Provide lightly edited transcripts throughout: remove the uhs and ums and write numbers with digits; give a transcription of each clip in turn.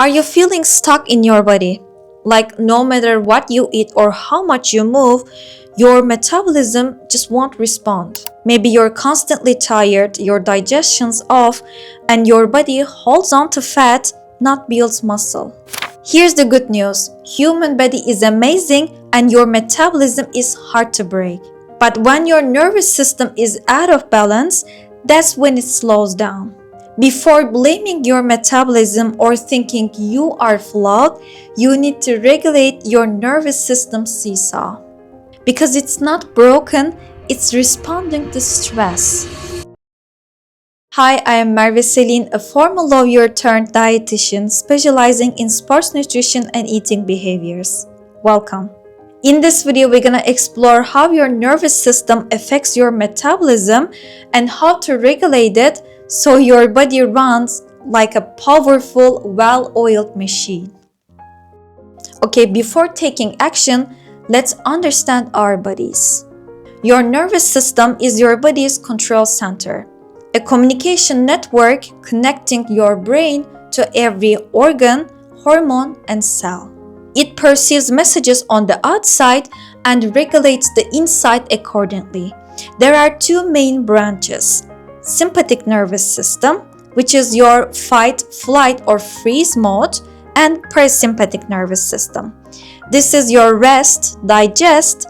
Are you feeling stuck in your body? Like no matter what you eat or how much you move, your metabolism just won't respond. Maybe you're constantly tired, your digestion's off, and your body holds on to fat, not builds muscle. Here's the good news. Human body is amazing and your metabolism is hard to break. But when your nervous system is out of balance, that's when it slows down. Before blaming your metabolism or thinking you are flawed, you need to regulate your nervous system seesaw. Because it's not broken, it's responding to stress. Hi, I am Merve Selin, a former lawyer turned dietitian specializing in sports nutrition and eating behaviors. Welcome. In this video, we're gonna explore how your nervous system affects your metabolism and how to regulate it so your body runs like a powerful, well-oiled machine. Okay, before taking action, let's understand our bodies. Your nervous system is your body's control center, a communication network connecting your brain to every organ, hormone, and cell. It perceives messages on the outside and regulates the inside accordingly. There are two main branches: sympathetic nervous system, which is your fight, flight, or freeze mode, and parasympathetic nervous system. This is your rest, digest,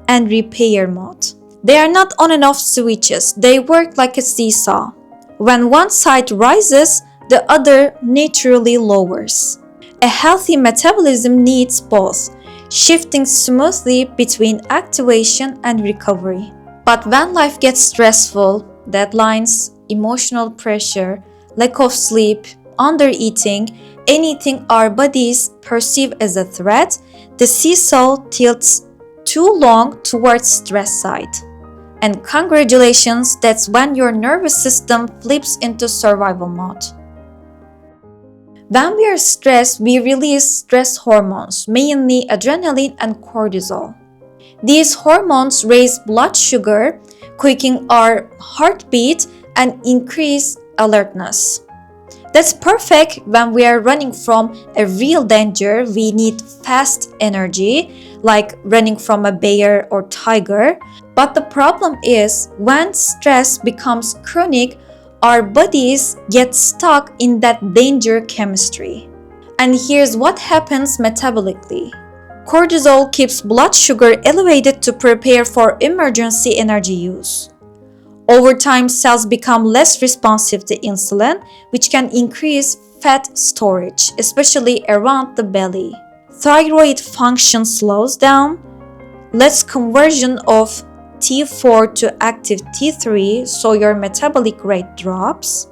and repair mode. They are not on and off switches. They work like a seesaw. When one side rises, the other naturally lowers. A healthy metabolism needs both, shifting smoothly between activation and recovery. But when life gets stressful, deadlines, emotional pressure, lack of sleep, undereating, anything our bodies perceive as a threat, the seesaw tilts too long towards stress side. And congratulations, that's when your nervous system flips into survival mode. When we are stressed, we release stress hormones, mainly adrenaline and cortisol. These hormones raise blood sugar, quickening our heartbeat and increase alertness. That's perfect when we are running from a real danger. We need fast energy, like running from a bear or tiger. But the problem is, when stress becomes chronic, our bodies get stuck in that danger chemistry. And here's what happens metabolically. Cortisol keeps blood sugar elevated to prepare for emergency energy use. Over time, cells become less responsive to insulin, which can increase fat storage, especially around the belly. Thyroid function slows down, less conversion of T4 to active T3, so your metabolic rate drops.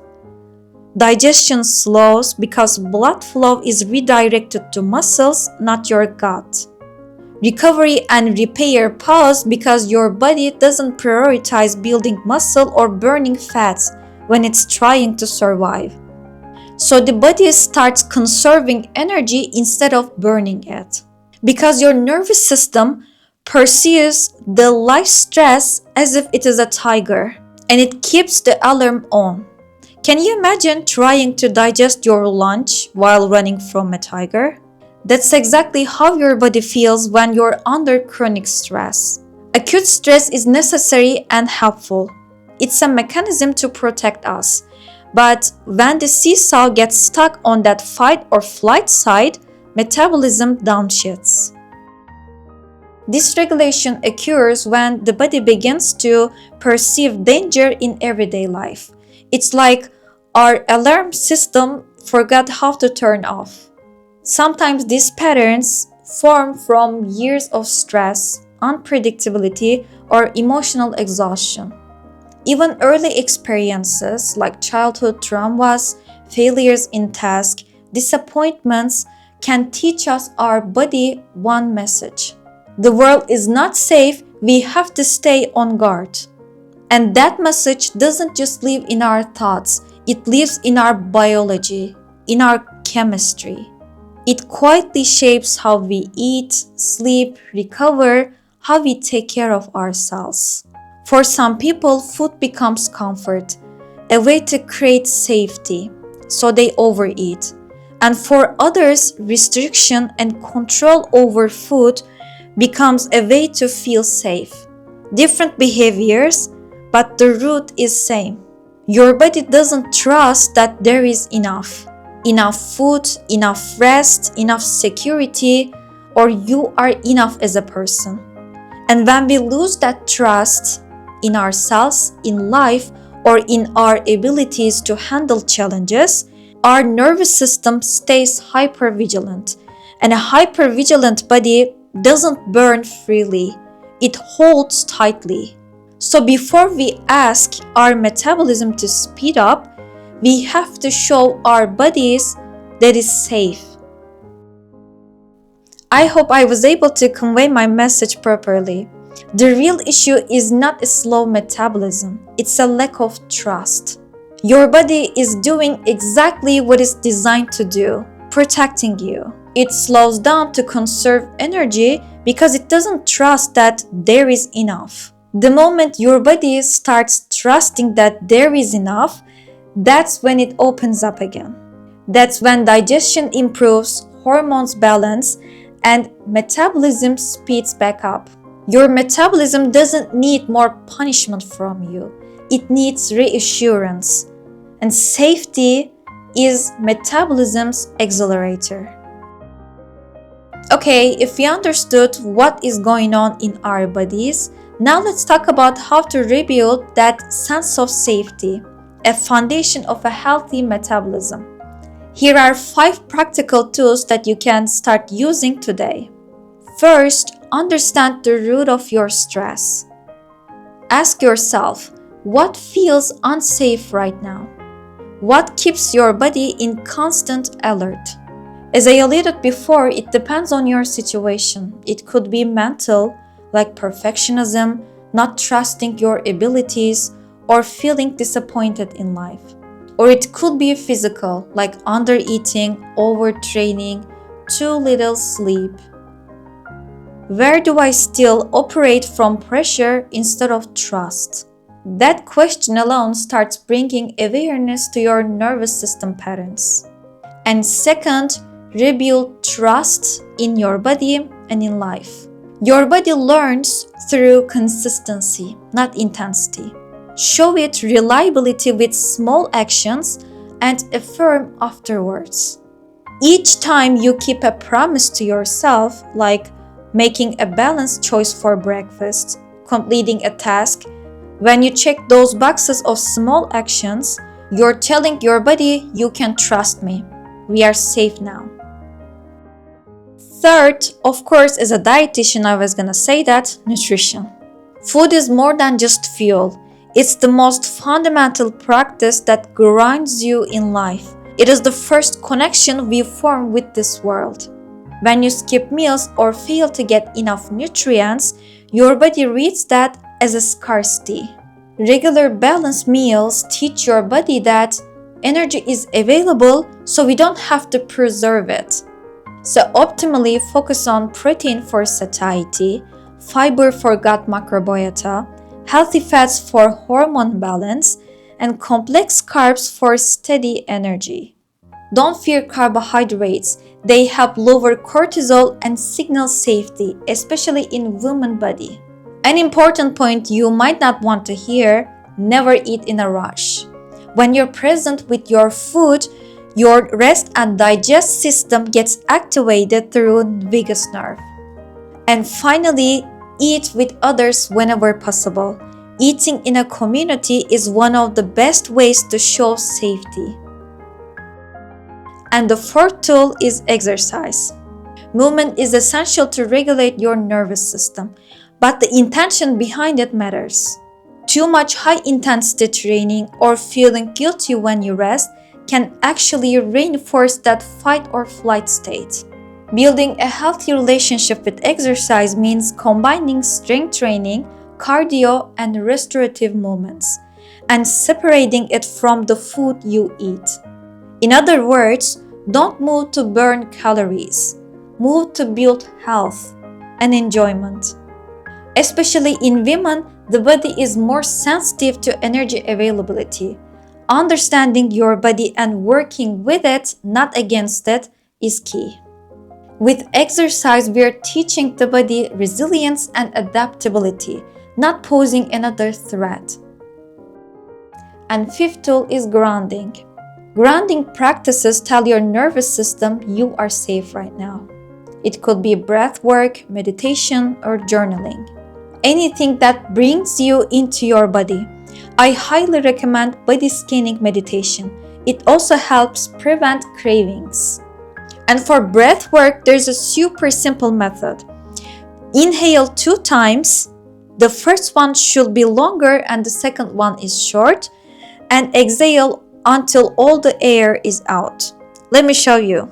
Digestion slows because blood flow is redirected to muscles, not your gut. Recovery and repair pause because your body doesn't prioritize building muscle or burning fats when it's trying to survive. So the body starts conserving energy instead of burning it. Because your nervous system perceives the life stress as if it is a tiger, and it keeps the alarm on. Can you imagine trying to digest your lunch while running from a tiger? That's exactly how your body feels when you're under chronic stress. Acute stress is necessary and helpful. It's a mechanism to protect us. But when the seesaw gets stuck on that fight or flight side, metabolism downshifts. Dysregulation occurs when the body begins to perceive danger in everyday life. It's like our alarm system forgot how to turn off. Sometimes these patterns form from years of stress, unpredictability, or emotional exhaustion. Even early experiences like childhood traumas, failures in tasks, disappointments can teach us our body one message. The world is not safe, we have to stay on guard. And that message doesn't just live in our thoughts, it lives in our biology, in our chemistry. It quietly shapes how we eat, sleep, recover, how we take care of ourselves. For some people, food becomes comfort, a way to create safety, so they overeat. And for others, restriction and control over food becomes a way to feel safe. Different behaviors, but the root is same. Your body doesn't trust that there is enough. Enough food, enough rest, enough security, or you are enough as a person. And when we lose that trust in ourselves, in life, or in our abilities to handle challenges, our nervous system stays hypervigilant. And a hypervigilant body doesn't burn freely, it holds tightly. So before we ask our metabolism to speed up, we have to show our bodies that is safe. I hope I was able to convey my message properly. The real issue is not a slow metabolism, it's a lack of trust. Your body is doing exactly what it's designed to do, protecting you. It slows down to conserve energy because it doesn't trust that there is enough. The moment your body starts trusting that there is enough, that's when it opens up again. That's when digestion improves, hormones balance, and metabolism speeds back up. Your metabolism doesn't need more punishment from you. It needs reassurance. And safety is metabolism's accelerator. Okay, if we understood what is going on in our bodies, now let's talk about how to rebuild that sense of safety, a foundation of a healthy metabolism. Here are 5 practical tools that you can start using today. First, understand the root of your stress. Ask yourself, what feels unsafe right now? What keeps your body in constant alert? As I alluded before, it depends on your situation. It could be mental, like perfectionism, not trusting your abilities, or feeling disappointed in life. Or it could be physical, like undereating, overtraining, too little sleep. Where do I still operate from pressure instead of trust? That question alone starts bringing awareness to your nervous system patterns. And second, rebuild trust in your body and in life. Your body learns through consistency, not intensity. Show it reliability with small actions and affirm afterwards. Each time you keep a promise to yourself, like making a balanced choice for breakfast, completing a task, when you check those boxes of small actions, you're telling your body, you can trust me. We are safe now. Third, of course, as a dietitian, I was gonna say that nutrition. Food is more than just fuel. It's the most fundamental practice that grounds you in life. It is the first connection we form with this world. When you skip meals or fail to get enough nutrients, your body reads that as a scarcity. Regular balanced meals teach your body that energy is available, so we don't have to preserve it. So optimally focus on protein for satiety, fiber for gut microbiota, healthy fats for hormone balance, and complex carbs for steady energy. Don't fear carbohydrates. They help lower cortisol and signal safety, especially in women's body. An important point you might not want to hear, never eat in a rush. When you're present with your food, your rest and digest system gets activated through vagus nerve. And finally, eat with others whenever possible. Eating in a community is one of the best ways to show safety. And the fourth tool is exercise. Movement is essential to regulate your nervous system, but the intention behind it matters. Too much high-intensity training or feeling guilty when you rest can actually reinforce that fight or flight state. Building a healthy relationship with exercise means combining strength training, cardio, and restorative movements, and separating it from the food you eat. In other words, don't move to burn calories. Move to build health and enjoyment. Especially in women, the body is more sensitive to energy availability. Understanding your body and working with it, not against it, is key. With exercise, we are teaching the body resilience and adaptability, not posing another threat. And fifth tool is grounding. Grounding practices tell your nervous system you are safe right now. It could be breath work, meditation, or journaling. Anything that brings you into your body. I highly recommend body scanning meditation. It also helps prevent cravings. And for breath work, there's a super simple method. Inhale 2 times. The first one should be longer and the second one is short. And exhale until all the air is out. Let me show you.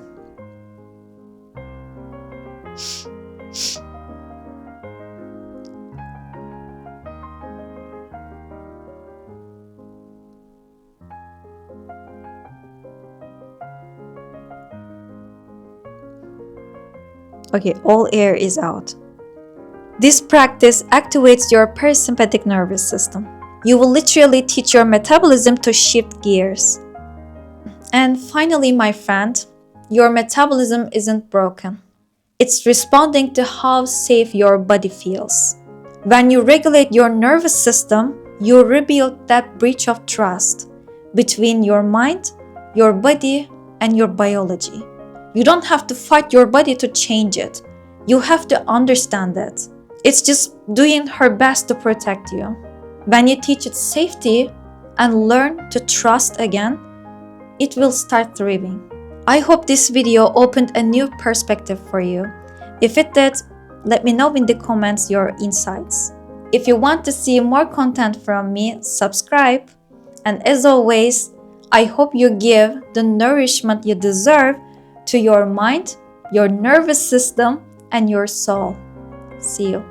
Okay, all air is out. This practice activates your parasympathetic nervous system. You will literally teach your metabolism to shift gears. And finally, my friend, your metabolism isn't broken. It's responding to how safe your body feels. When you regulate your nervous system, you rebuild that bridge of trust between your mind, your body, and your biology. You don't have to fight your body to change it. You have to understand it. It's just doing her best to protect you. When you teach it safety and learn to trust again, it will start thriving. I hope this video opened a new perspective for you. If it did, let me know in the comments your insights. If you want to see more content from me, subscribe. And as always, I hope you give the nourishment you deserve to your mind, your nervous system, and your soul. See you.